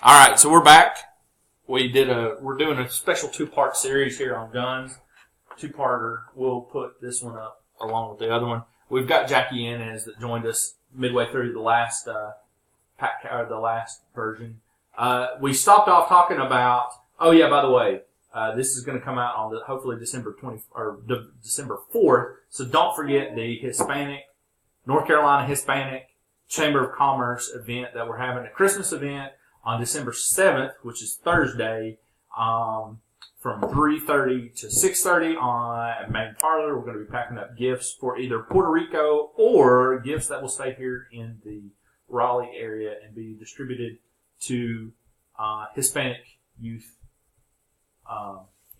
All right, so we're back. We're doing a special 2-part series here on guns. 2-parter. We'll put this one up along with the other one. We've got Jackie Yanez that joined us midway through the last the last version. We stopped off talking about. Oh yeah, by the way, this is going to come out on hopefully December 4th. So don't forget the North Carolina Hispanic Chamber of Commerce event that we're having, a Christmas event on December 7th, which is Thursday, from 3:30 to 6:30 at Main Parlor. We're going to be packing up gifts for either Puerto Rico or gifts that will stay here in the Raleigh area and be distributed to Hispanic youth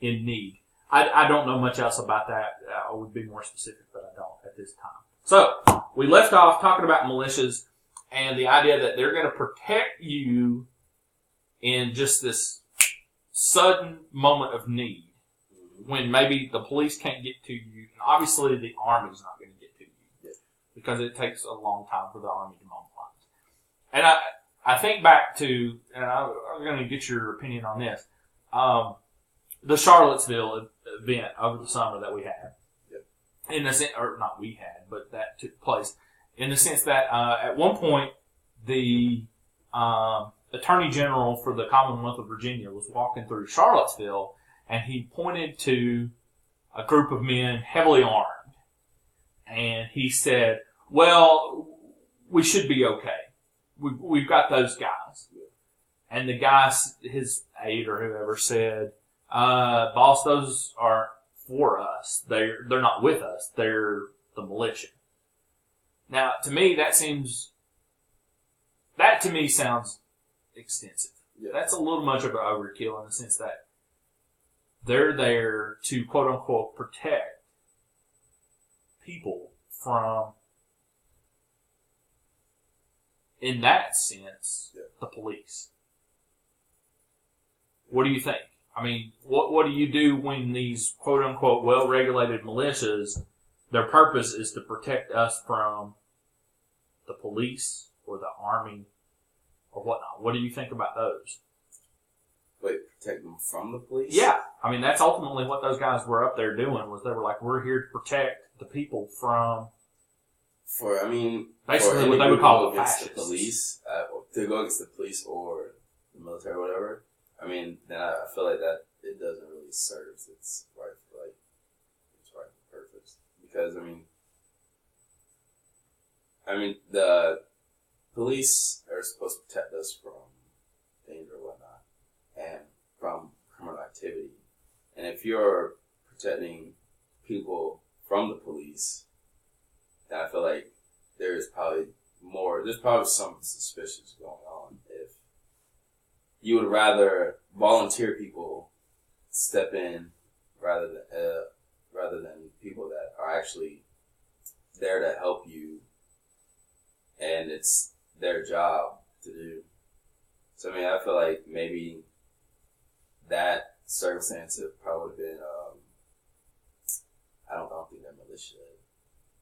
in need. I don't know much else about that. I would be more specific, but I don't at this time. So, we left off talking about militias and the idea that they're going to protect you in just this sudden moment of need when maybe the police can't get to you. And obviously, the Army's not going to get to you because it takes a long time for the Army to mobilize. And I think back to, and I'm going to get your opinion on this, the Charlottesville event over the summer that we had. In the sense, or not we had, but that took place in the sense that at one point the Attorney General for the Commonwealth of Virginia was walking through Charlottesville, and he pointed to a group of men heavily armed, and he said, "Well, we should be okay. We've got those guys." And the guy, his aide or whoever, said, "Boss, those are for us. They're not with us. They're the militia." Now, to me, that to me sounds extensive. Yeah. That's a little much of an overkill in the sense that they're there to quote unquote protect people from, in that sense, the police. What do you think? I mean, what do you do when these quote-unquote well-regulated militias, their purpose is to protect us from the police or the Army or whatnot? What do you think about those? Wait, protect them from the police? Yeah. I mean, that's ultimately what those guys were up there doing, was they were like, we're here to protect the people from... basically what they would call the fascists. The police, to go against the police or the military or whatever, I mean, then I feel like that it doesn't really serve its rightful purpose. Because I mean, the police are supposed to protect us from danger and whatnot, and from criminal activity. And if you're protecting people from the police, then I feel like there's probably something suspicious going on. If you would rather volunteer people step in rather than people that are actually there to help you, and it's their job to do. So I feel like maybe that circumstance probably would have been. I don't think that militia.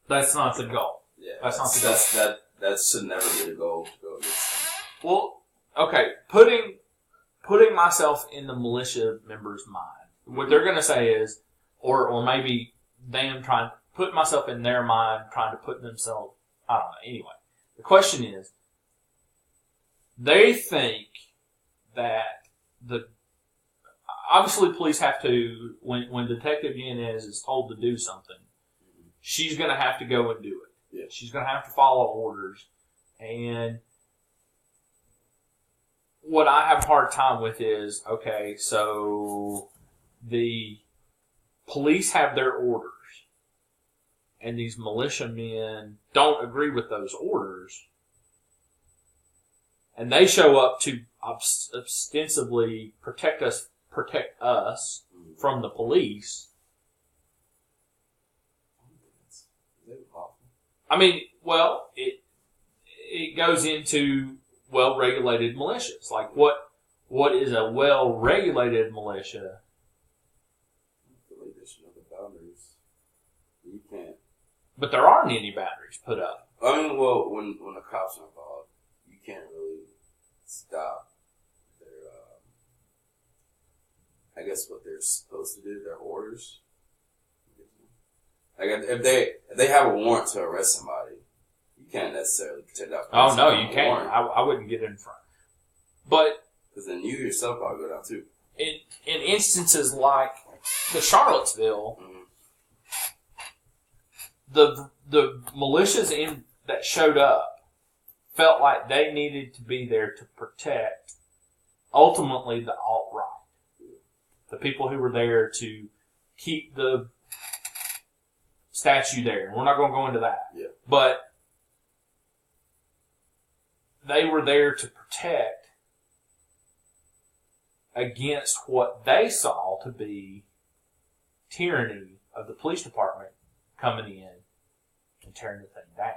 That's not the goal. Yeah, that's not the goal. That should never be the goal to go against them. Well, okay, putting myself in the militia member's mind, what they're going to say is, or maybe them trying to put myself in their mind, trying to put themselves, I don't know. Anyway, the question is, they think that obviously police have to, when Detective Yanez is told to do something, she's going to have to go and do it. Yeah. She's going to have to follow orders. And what I have a hard time with is, okay, so the police have their orders, and these militiamen don't agree with those orders, and they show up to ostensibly protect us from the police. I mean, well, it goes into well-regulated militias. Like, what is a well-regulated militia? I feel like there should be boundaries. You can't. But there aren't any boundaries put up. I mean, well, when the cops are involved, you can't really stop guess what they're supposed to do, their orders. Like if they have a warrant to arrest somebody, you can't necessarily protect that person. Oh no, you can't. I wouldn't get in front. But because then you yourself probably go down too. In instances like the Charlottesville, the militias that showed up felt like they needed to be there to protect ultimately the alt-right, the people who were there to keep the statue there. We're not going to go into that, but they were there to protect against what they saw to be tyranny of the police department coming in and tearing the thing down.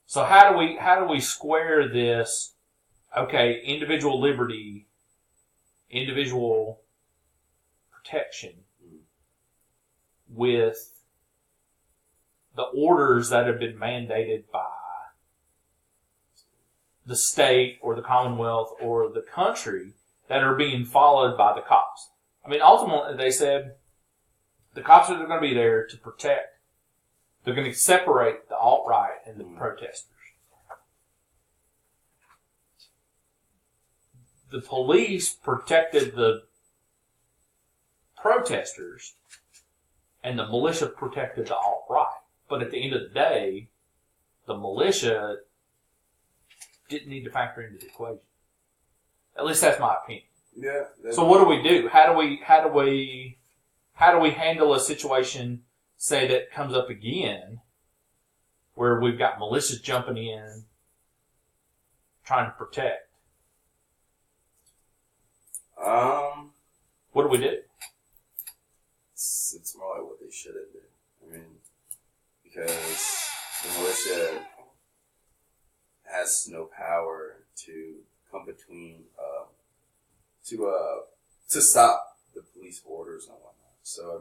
So how do we square this? Okay, individual liberty, individual protection with the orders that have been mandated by the state or the Commonwealth or the country that are being followed by the cops. I mean, ultimately, they said the cops are going to be there to protect. They're going to separate the alt-right and the protesters. The police protected the protesters, and the militia protected the alt-right. But at the end of the day, the militia didn't need to factor into the equation. At least that's my opinion. Yeah. So what do? How do we handle a situation, say, that comes up again, where we've got militias jumping in, trying to protect? What do we do? It's more like what they should have done. I mean, because the militia has no power to come between, to stop the police orders and whatnot. So,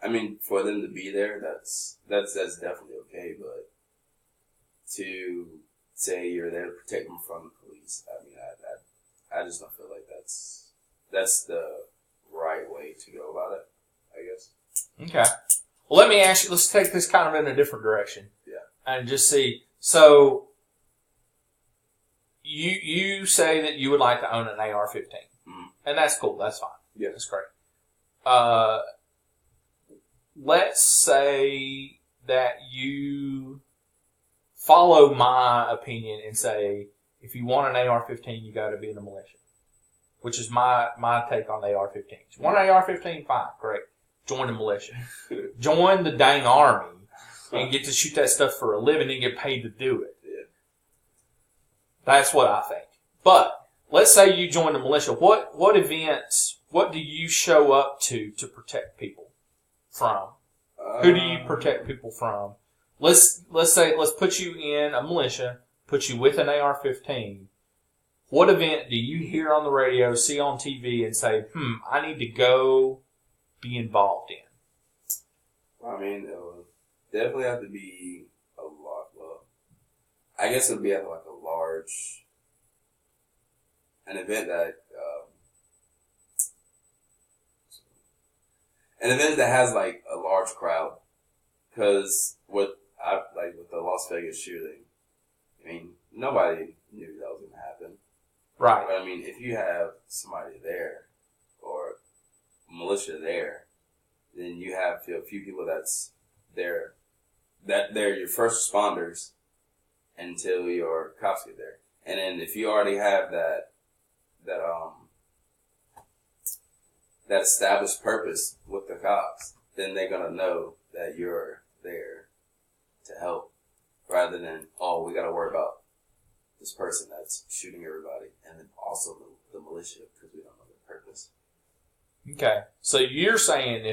I mean, for them to be there, that's definitely okay, but to say you're there to protect them from the police, I mean, I just don't feel like that's the right way to go about it, I guess. Okay. Well, let me ask you, let's take this kind of in a different direction. Yeah. And just see. So, you say that you would like to own an AR-15. Mm-hmm. And that's cool. That's fine. Yeah. That's great. Let's say that you follow my opinion and say, if you want an AR-15, you got to be in the militia. Which is my take on AR-15s. You want an AR-15? Fine. Great. Join the militia. Join the dang army and get to shoot that stuff for a living and get paid to do it. Yeah. That's what I think. But let's say you join the militia. What events, what do you show up to protect people from? Who do you protect people from? Let's put you in a militia, put you with an AR-15. What event do you hear on the radio, see on TV, and say, I need to go be involved in? Well, I mean, it would definitely have to be a lot. Well, I guess it would be at like a large, an event that has like a large crowd. Because with the Las Vegas shooting, I mean, nobody knew that was going to happen. Right. But I mean, if you have somebody there or militia there, then you have a few people that's there, that they're your first responders until your cops get there. And then if you already have that established purpose with the cops, then they're gonna know that you're there to help, rather than, we gotta worry about this person that's shooting everybody, and then also the militia, because we don't know their purpose. Okay. So you're saying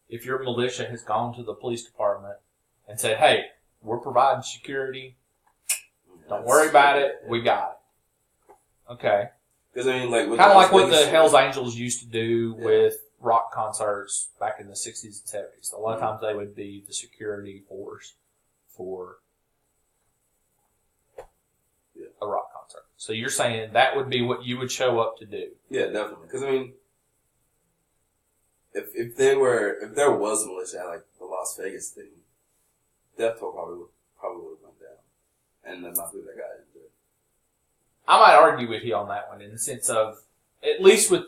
if your militia has gone to the police department and said, hey, we're providing security, don't worry about it, we got it. Okay. Because I mean, like, kind of like what the Hells Angels used to do with rock concerts back in the 60s and 70s. A lot of times they would be the security force for a rock concert. concert. So you're saying that would be what you would show up to do? Yeah, definitely. Because I mean, if there was militia at like the Las Vegas thing, death toll probably would have gone down, and then not who that got injured. I might argue with you on that one in the sense of, at least with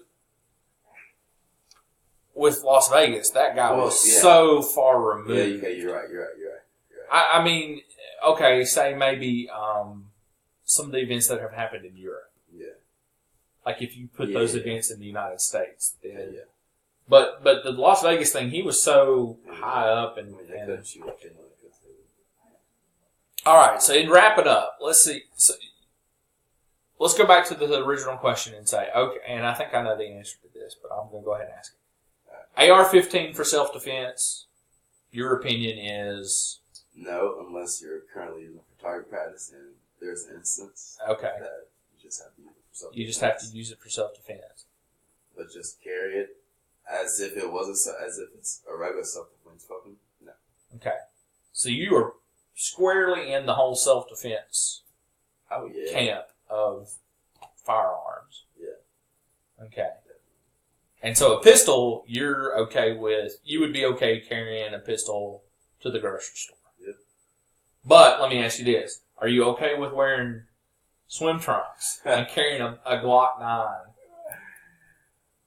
Las Vegas, that guy was so far removed. Yeah, you're right. I mean, okay, say maybe some of the events that have happened in Europe. Yeah. Like if you put those events in the United States, then. Yeah. But the Las Vegas thing, he was so high up and all right, so in wrapping up, let's see. So, let's go back to the original question and say, okay, and I think I know the answer to this, but I'm going to go ahead and ask it. AR-15 for self-defense, your opinion is? No, unless you're currently using it for target practice and there's an instance that you just have to use it for self-defense. You just have to use it for self-defense. But just carry it as if it's a regular self-defense weapon? No. Okay. So you are squarely in the whole self-defense camp of firearms. Yeah. Okay. And so a pistol, you're okay with, you would be okay carrying a pistol to the grocery store. Yep. But let me ask you this. Are you okay with wearing swim trunks and carrying a Glock 9?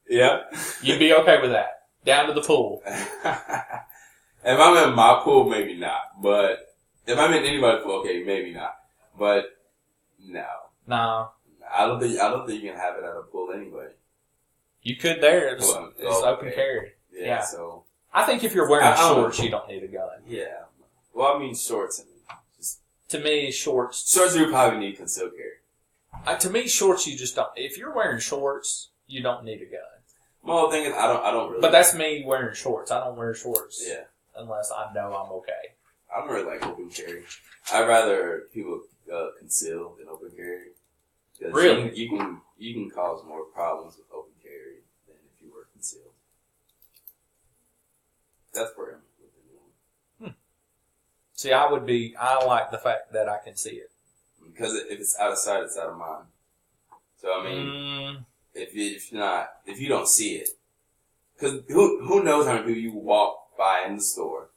Yeah. You'd be okay with that? Down to the pool? If I'm in my pool, maybe not. But if I'm in anybody's pool, okay, maybe not. But no. No. I don't think you can have it at a pool anyway. You could there. It's open carry. Yeah. So I think if you're wearing shorts, you don't need a gun. Yeah. Well, I mean shorts. To me, shorts. Shorts you probably need concealed carry. To me, shorts you just don't. If you're wearing shorts, you don't need a gun. Well, the thing is, I don't really. But that's me wearing shorts. I don't wear shorts. Yeah. Unless I know I'm okay. I don't really like open carry. I'd rather people conceal than open carry. Really? You can cause more problems with open carry than if you were concealed. That's where I'm with the new one. See, I like the fact that I can see it. Because if it's out of sight, it's out of mind. So I mean, if you don't see it, because who knows how many people you walk by in the store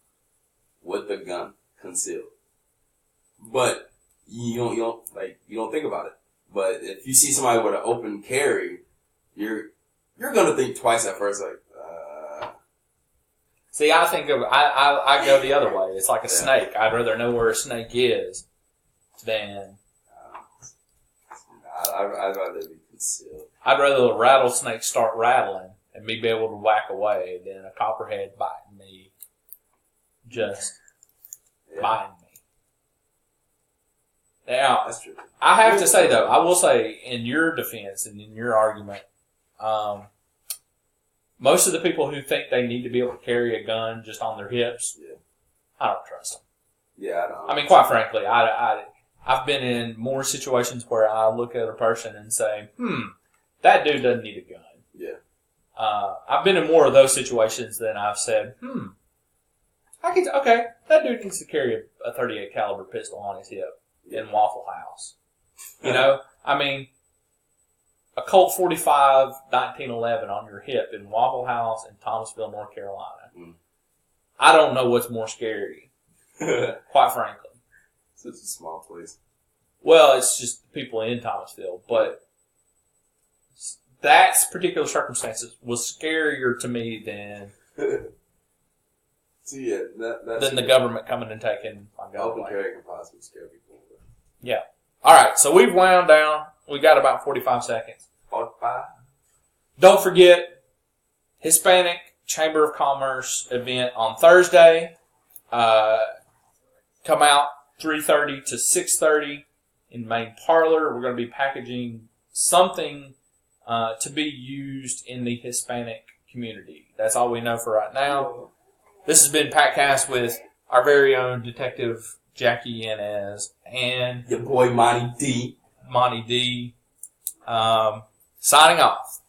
with the gun concealed, but you don't think about it. But if you see somebody with an open carry, you're gonna think twice at first, like. See, I think I go the other way. It's like a snake. I'd rather know where a snake is than. I'd rather be concealed. I'd rather a rattlesnake start rattling and me be able to whack away than a copperhead biting me. Just biting me. Now, that's true. I have to say though, I will say in your defense and in your argument, most of the people who think they need to be able to carry a gun just on their hips, I don't trust them. Yeah, I don't. I mean, quite frankly, I've been in more situations where I look at a person and say, that dude doesn't need a gun. Yeah. I've been in more of those situations than I've said, that dude needs to carry a .38 caliber pistol on his hip in Waffle House. You know, I mean, a Colt 45 1911 on your hip in Waffle House in Thomasville, North Carolina. I don't know what's more scary, quite frankly. It's a small place. Well, it's just people in Thomasville, but that particular circumstances was scarier to me than than the government coming and taking my gun away. Open carry can possibly scare people. Yeah. All right, so we've wound down. We got about 45 seconds. 45. Don't forget, Hispanic Chamber of Commerce event on Thursday. Come out 3:30 to 6:30 in main parlor. We're going to be packaging something to be used in the Hispanic community. That's all we know for right now. This has been PatCast with our very own Detective Jackie Yanez and your boy Monty D. Signing off.